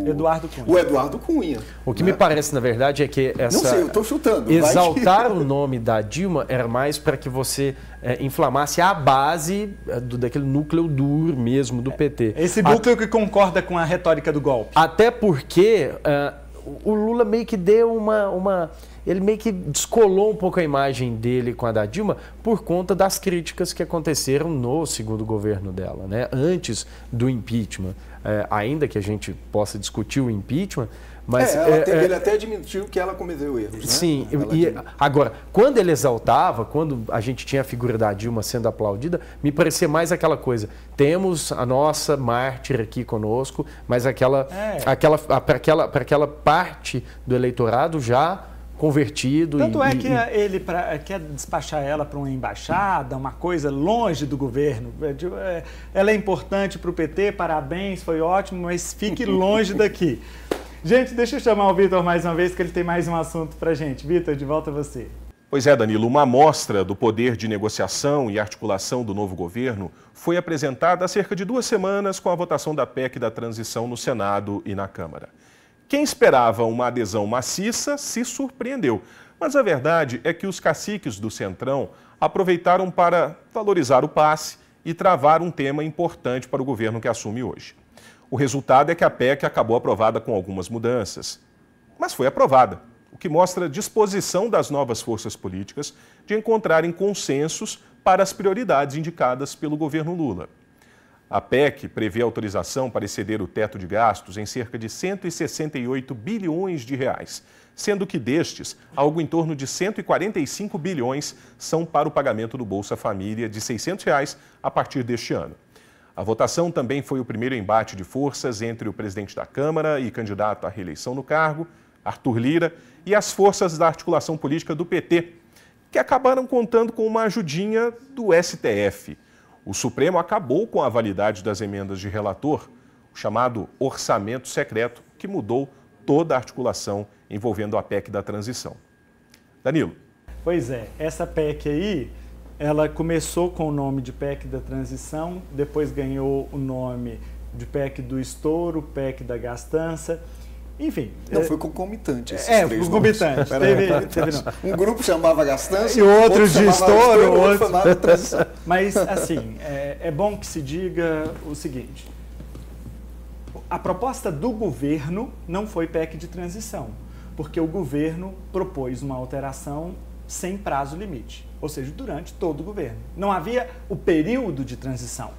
A: Eduardo Cunha.
B: O Eduardo Cunha.
C: O que me parece, na verdade, é que essa...
B: Não sei, eu estou chutando.
C: Exaltar o nome da Dilma era mais para que você inflamasse a base daquele núcleo duro mesmo do PT.
A: Esse núcleo que concorda com a retórica do golpe.
C: Até porque o Lula meio que deu ele meio que descolou um pouco a imagem dele com a da Dilma por conta das críticas que aconteceram no segundo governo dela, né? Antes do impeachment. Ainda que a gente possa discutir o impeachment, mas...
B: ele até admitiu que ela cometeu erros, né?
C: Sim, agora, quando ele exaltava, quando a gente tinha a figura da Dilma sendo aplaudida, me parecia mais aquela coisa, temos a nossa mártir aqui conosco, mas para aquela parte do eleitorado já convertido.
A: Tanto que ele quer despachar ela para uma embaixada, uma coisa longe do governo. Ela é importante para o PT, parabéns, foi ótimo, mas fique longe daqui. Gente, deixa eu chamar o Vitor mais uma vez, que ele tem mais um assunto para a gente. Vitor, de volta a você.
D: Pois é, Danilo, uma amostra do poder de negociação e articulação do novo governo foi apresentada há cerca de 2 semanas com a votação da PEC da transição no Senado e na Câmara. Quem esperava uma adesão maciça se surpreendeu, mas a verdade é que os caciques do Centrão aproveitaram para valorizar o passe e travar um tema importante para o governo que assume hoje. O resultado é que a PEC acabou aprovada com algumas mudanças, mas foi aprovada, o que mostra a disposição das novas forças políticas de encontrarem consensos para as prioridades indicadas pelo governo Lula. A PEC prevê autorização para exceder o teto de gastos em cerca de 168 bilhões de reais, sendo que destes, algo em torno de 145 bilhões são para o pagamento do Bolsa Família de R$ 600 reais a partir deste ano. A votação também foi o primeiro embate de forças entre o presidente da Câmara e candidato à reeleição no cargo, Arthur Lira, e as forças da articulação política do PT, que acabaram contando com uma ajudinha do STF. O Supremo acabou com a validade das emendas de relator, o chamado orçamento secreto, que mudou toda a articulação envolvendo a PEC da transição. Danilo.
A: Pois é, essa PEC aí, ela começou com o nome de PEC da transição, depois ganhou o nome de PEC do estouro, PEC da gastança, enfim.
B: Não, foi concomitante esses
A: três concomitante. Teve
B: não. Um grupo chamava gastança,
A: e outro de estouro,
B: outro chamava transição.
A: Mas, assim, é bom que se diga o seguinte, a proposta do governo não foi PEC de transição, porque o governo propôs uma alteração sem prazo limite, ou seja, durante todo o governo. Não havia o período de transição.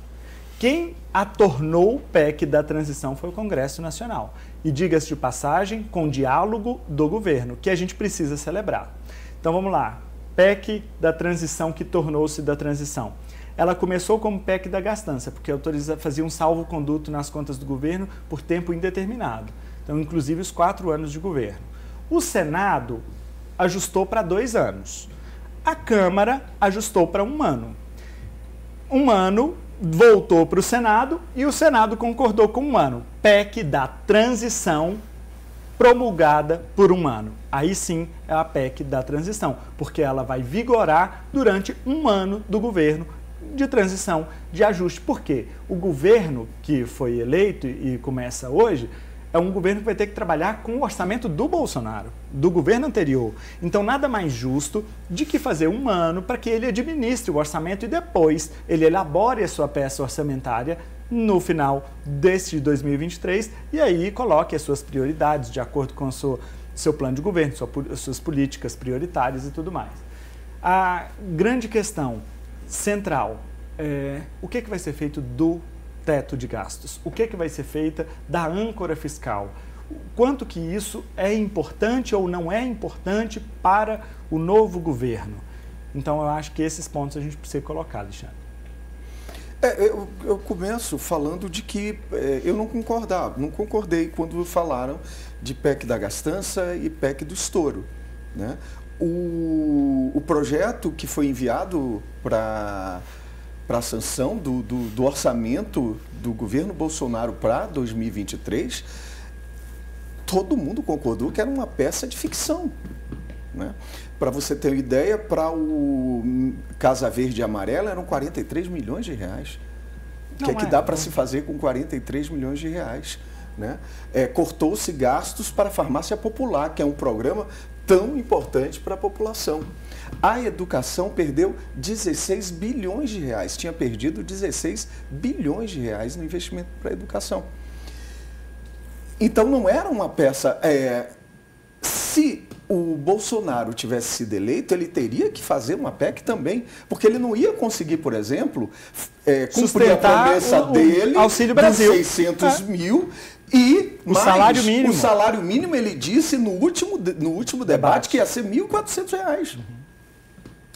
A: Quem a tornou PEC da transição foi o Congresso Nacional. E diga-se de passagem, com diálogo do governo, que a gente precisa celebrar. Então vamos lá, PEC da transição que tornou-se da transição. Ela começou como PEC da gastança, porque fazia um salvo-conduto nas contas do governo por tempo indeterminado. Então, inclusive os 4 anos de governo. O Senado ajustou para 2 anos. A Câmara ajustou para 1 ano. 1 ano voltou para o Senado e o Senado concordou com 1 ano. PEC da transição promulgada por 1 ano. Aí sim é a PEC da transição, porque ela vai vigorar durante 1 ano do governo de transição, de ajuste. Por quê? O governo que foi eleito e começa hoje é um governo que vai ter que trabalhar com o orçamento do Bolsonaro, do governo anterior. Então, nada mais justo de que fazer 1 ano para que ele administre o orçamento e depois ele elabore a sua peça orçamentária no final deste 2023 e aí coloque as suas prioridades de acordo com o seu plano de governo, suas políticas prioritárias e tudo mais. A grande questão central é o que vai ser feito do teto de gastos, o que vai ser feita da âncora fiscal, quanto que isso é importante ou não é importante para o novo governo. Então eu acho que esses pontos a gente precisa colocar, Alexandre.
B: Eu começo falando de que eu não concordei quando falaram de PEC da gastança e PEC do estouro, né? O projeto que foi enviado para a sanção do orçamento do governo Bolsonaro para 2023, todo mundo concordou que era uma peça de ficção, né? Para você ter uma ideia, para o Casa Verde e Amarela eram 43 milhões de reais. O que é que dá para se fazer com 43 milhões de reais? Né? Cortou-se gastos para a farmácia popular, que é um programa tão importante para a população. A educação perdeu 16 bilhões de reais, tinha perdido 16 bilhões de reais no investimento para a educação. Então não era uma peça... Se o Bolsonaro tivesse sido eleito, ele teria que fazer uma PEC também, porque ele não ia conseguir, por exemplo, cumprir a promessa dele,
A: Auxílio Brasil,
B: dos 600 mil, e
A: o salário mínimo.
B: O salário mínimo, ele disse no último debate que ia ser R$ 1.400.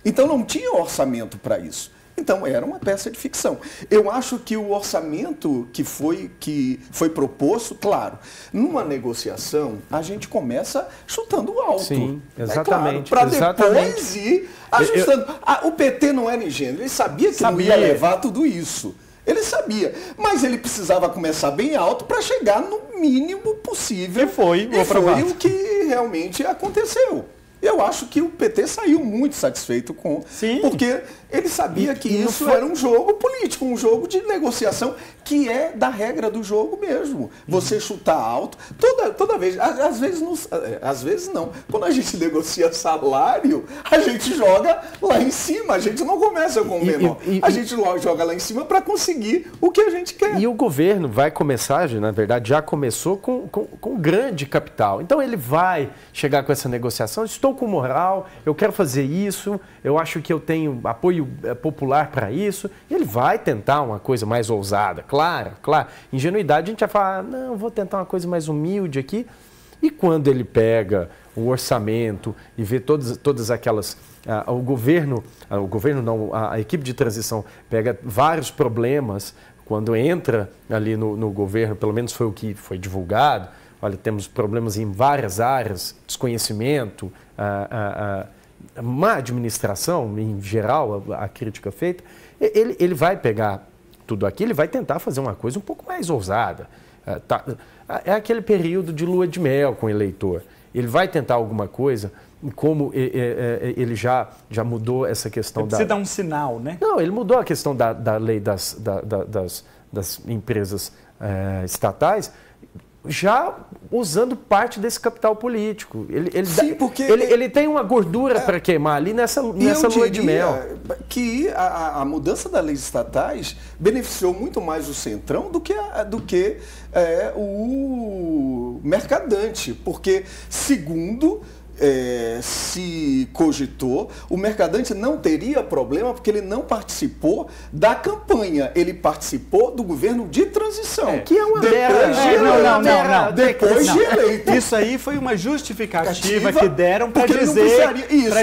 B: Então não tinha orçamento para isso. Então era uma peça de ficção. Eu acho que o orçamento que foi proposto, claro, numa negociação a gente começa chutando alto.
C: Sim, exatamente.
B: Para depois ir ajustando. O PT não era ingênuo, ele sabia que não ia levar tudo isso. Ele sabia, mas ele precisava começar bem alto para chegar no mínimo possível.
A: E foi
B: o que realmente aconteceu. Eu acho que o PT saiu muito satisfeito com...
A: Sim.
B: Porque ele sabia que isso era um jogo político, um jogo de negociação, que é da regra do jogo mesmo. Você chutar alto, toda vez, às vezes não. Quando a gente negocia salário, a gente joga lá em cima, a gente não começa com o menor. A gente joga lá em cima para conseguir o que a gente quer.
C: E o governo vai começar, na verdade, já começou com grande capital. Então ele vai chegar com essa negociação, estou com moral, eu quero fazer isso, eu acho que eu tenho apoio popular para isso. Ele vai tentar uma coisa mais ousada, claro. Ingenuidade, a gente vai falar, não, vou tentar uma coisa mais humilde aqui. E quando ele pega o orçamento e vê todas aquelas... a equipe de transição pega vários problemas, quando entra ali no governo, pelo menos foi o que foi divulgado, olha, temos problemas em várias áreas, desconhecimento, má administração, em geral, a crítica feita, ele vai pegar tudo aquilo, ele vai tentar fazer uma coisa um pouco mais ousada. É aquele período de lua de mel com o eleitor. Ele vai tentar alguma coisa, como ele já mudou essa questão
A: Você dá um sinal, né?
C: Não, ele mudou a questão da lei das empresas estatais. já usando parte desse capital político.
B: Sim, porque
C: ele tem uma gordura para queimar ali nessa lua de mel.
B: Que a mudança das leis estatais beneficiou muito mais o Centrão do que o mercadante, porque, segundo se cogitou, o mercadante não teria problema porque ele não participou da campanha, ele participou do governo de transição.
C: Que é uma
B: depois de eleito.
A: Isso aí foi uma justificativa que deram para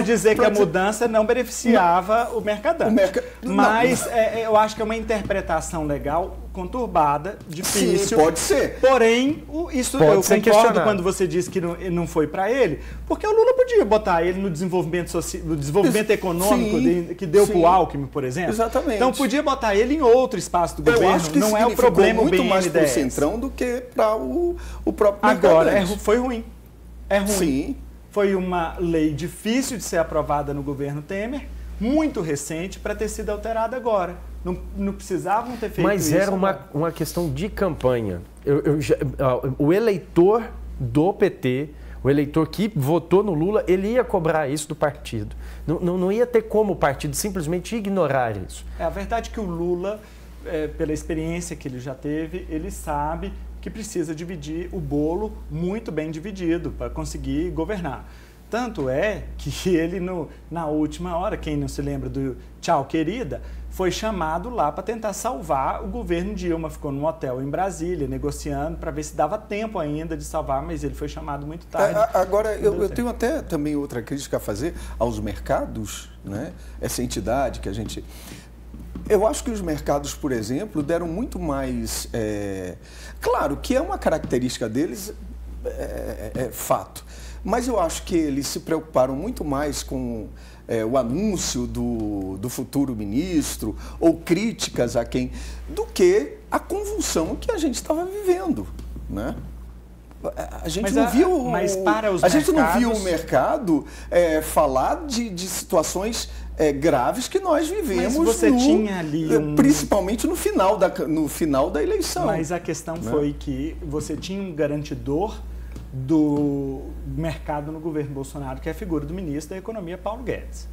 A: dizer que a mudança não beneficiava o mercadante. Mas eu acho que é uma interpretação legal conturbada, difícil.
B: Sim, pode ser.
A: Porém, eu concordo quando você diz que não foi para ele, porque o Lula podia botar ele no desenvolvimento econômico que deu para o Alckmin, por exemplo.
B: Exatamente.
A: Então podia botar ele em outro espaço do governo.
B: Acho que
A: não é o problema
B: muito
A: BNDES.
B: mais para o Centrão do que para o próprio
A: Agora,
B: mercadante.
A: foi ruim. É ruim.
B: Sim.
A: Foi uma lei difícil de ser aprovada no governo Temer, muito recente para ter sido alterada agora. Não precisavam ter feito isso.
C: Mas era uma questão de campanha. O eleitor do PT, o eleitor que votou no Lula, ele ia cobrar isso do partido. Não ia ter como o partido simplesmente ignorar isso.
A: A verdade é que o Lula, pela experiência que ele já teve, ele sabe que precisa dividir o bolo muito bem dividido para conseguir governar. Tanto é que ele, na última hora, quem não se lembra do Tchau, Querida, foi chamado lá para tentar salvar o governo Dilma. Ficou num hotel em Brasília, negociando para ver se dava tempo ainda de salvar, mas ele foi chamado muito tarde.
B: Agora, eu tenho até também outra crítica a fazer aos mercados, né? Essa entidade que a gente... Eu acho que os mercados, por exemplo, deram muito mais... Claro que é uma característica deles, é fato. Mas eu acho que eles se preocuparam muito mais com o anúncio do futuro ministro ou críticas a quem, do que a convulsão que a gente estava vivendo, né? A gente não viu o mercado falar de situações graves que nós vivemos,
A: tinha ali
B: principalmente no final da eleição.
A: Mas a questão foi que você tinha um garantidor do mercado no governo Bolsonaro, que é a figura do ministro da Economia, Paulo Guedes.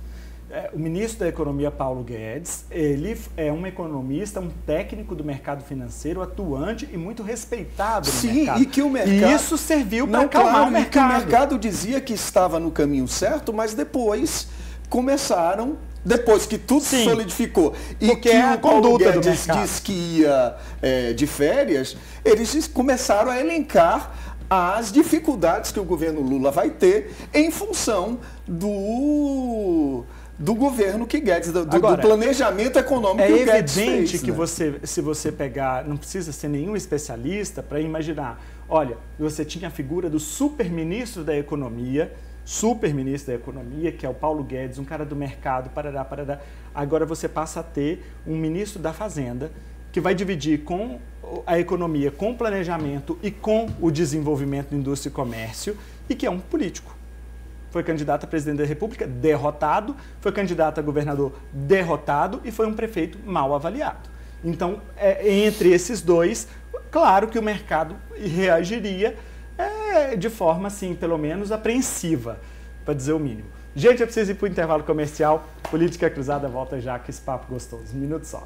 A: O ministro da Economia, Paulo Guedes, ele é um economista, um técnico do mercado financeiro, atuante e muito respeitado no mercado.
B: E que o mercado...
A: E isso serviu para acalmar o mercado.
B: E que o mercado dizia que estava no caminho certo, mas depois começaram... Depois que tudo se solidificou e que o Paulo Guedes disse que ia de férias, eles começaram a elencar as dificuldades que o governo Lula vai ter em função do governo que Guedes, do planejamento econômico que o Guedes fez.
A: É evidente que se você pegar, não precisa ser nenhum especialista para imaginar, olha, você tinha a figura do superministro da Economia, que é o Paulo Guedes, um cara do mercado, parará. Agora você passa a ter um ministro da Fazenda que vai dividir com a economia, com o planejamento e com o desenvolvimento da indústria e comércio, e que é um político. Foi candidato a presidente da República, derrotado, foi candidato a governador, derrotado, e foi um prefeito mal avaliado. Então, entre esses dois, claro que o mercado reagiria de forma, assim, pelo menos apreensiva, para dizer o mínimo. Gente, eu preciso ir para o intervalo comercial. Política Cruzada volta já, que esse papo gostoso. Um minuto só.